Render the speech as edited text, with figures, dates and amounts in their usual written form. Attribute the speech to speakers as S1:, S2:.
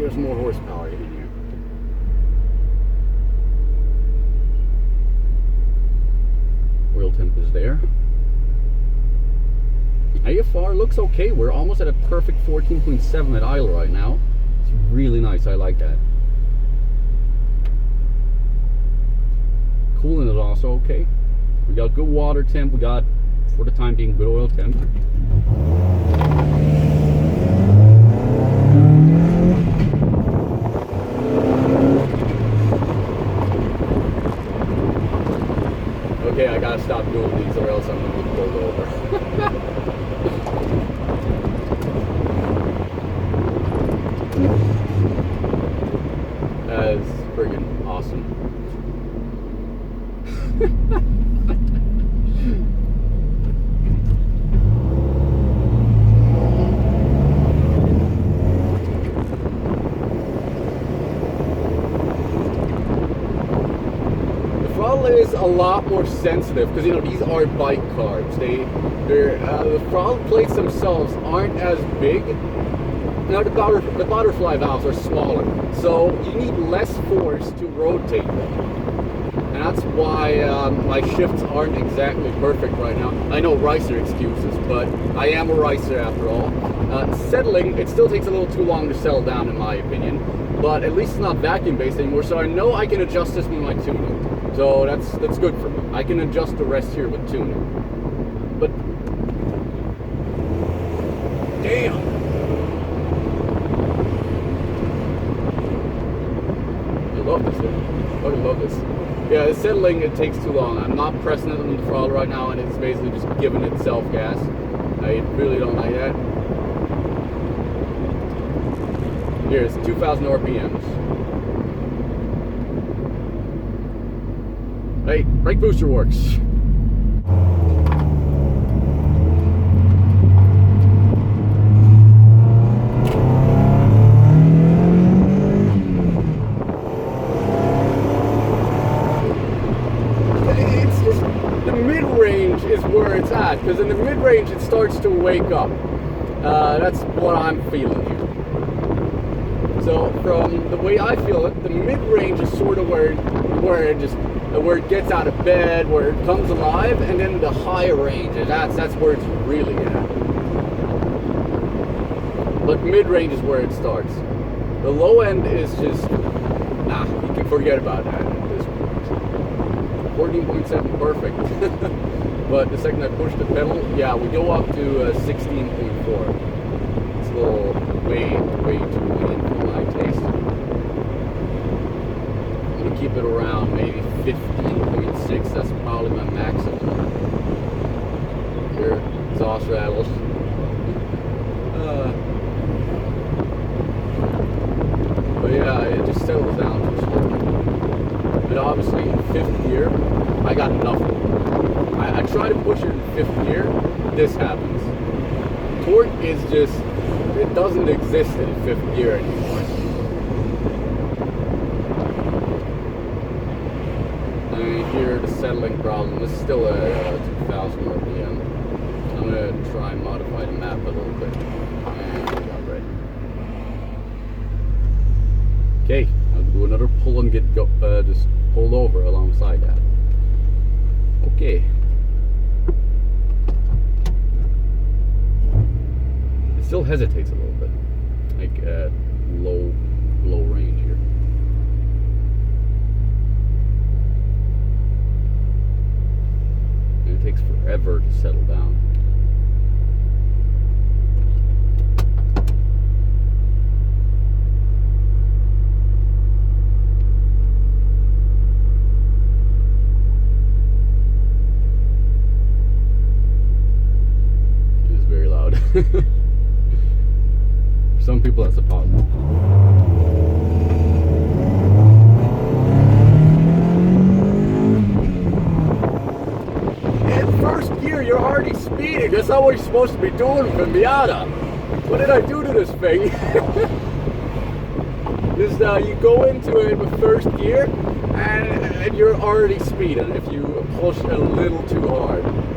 S1: there's more horsepower in here. Oil temp is there. AFR looks okay. We're almost at a perfect 14.7 at idle right now. It's really nice. I like that. Coolant is also okay. We got good water temp. We got, for the time being, good oil temp. Okay, I gotta stop doing these or else I'm gonna get pulled over. That is friggin' awesome. The throttle is a lot more sensitive because, you know, these are bike carbs. The throttle plates themselves aren't as big. Now the butterfly valves are smaller, so you need less force to rotate them. And that's why my shifts aren't exactly perfect right now. I know ricer excuses, but I am a ricer after all. Settling, it still takes a little too long to settle down in my opinion, but at least it's not vacuum based anymore, so I know I can adjust this with my tuning. So that's good for me. I can adjust the rest here with tuning. But damn. I love this thing. I love this. Yeah, the settling, it takes too long. I'm not pressing it on the throttle right now, and it's basically just giving itself gas. I really don't like that. Here's 2,000 RPMs. Hey, brake booster works. Where it's at, because in the mid-range it starts to wake up. That's what I'm feeling here. So from the way I feel it, the mid-range is sort of where it gets out of bed, where it comes alive, and then the higher range, that's where it's really at. But mid-range is where it starts. The low end is just, you can forget about that at this point. 14.7 perfect. But the second I push the pedal, yeah, we go up to 16.4. It's a little way too lean for my taste. I'm gonna keep it around maybe 15.6. That's probably my maximum. Here, exhaust rattles. But yeah, it just settles down too slow. And obviously in fifth gear, I got nothing. I try to push it in fifth gear, this happens. Torque is just, it doesn't exist in fifth gear anymore. And here the settling problem, this is still a 2,000 RPM. I'm going to try and modify the map a little bit. And we got ready. Okay, I'll do another pull and get just pulled over alongside that. Okay. Still hesitates a little bit, like at low range here. And it takes forever to settle down. It is very loud. Some people that's a positive. In first gear, you're already speeding. That's not what you're supposed to be doing with a Miata. What did I do to this thing? You go into it with first gear, and you're already speeding if you push a little too hard.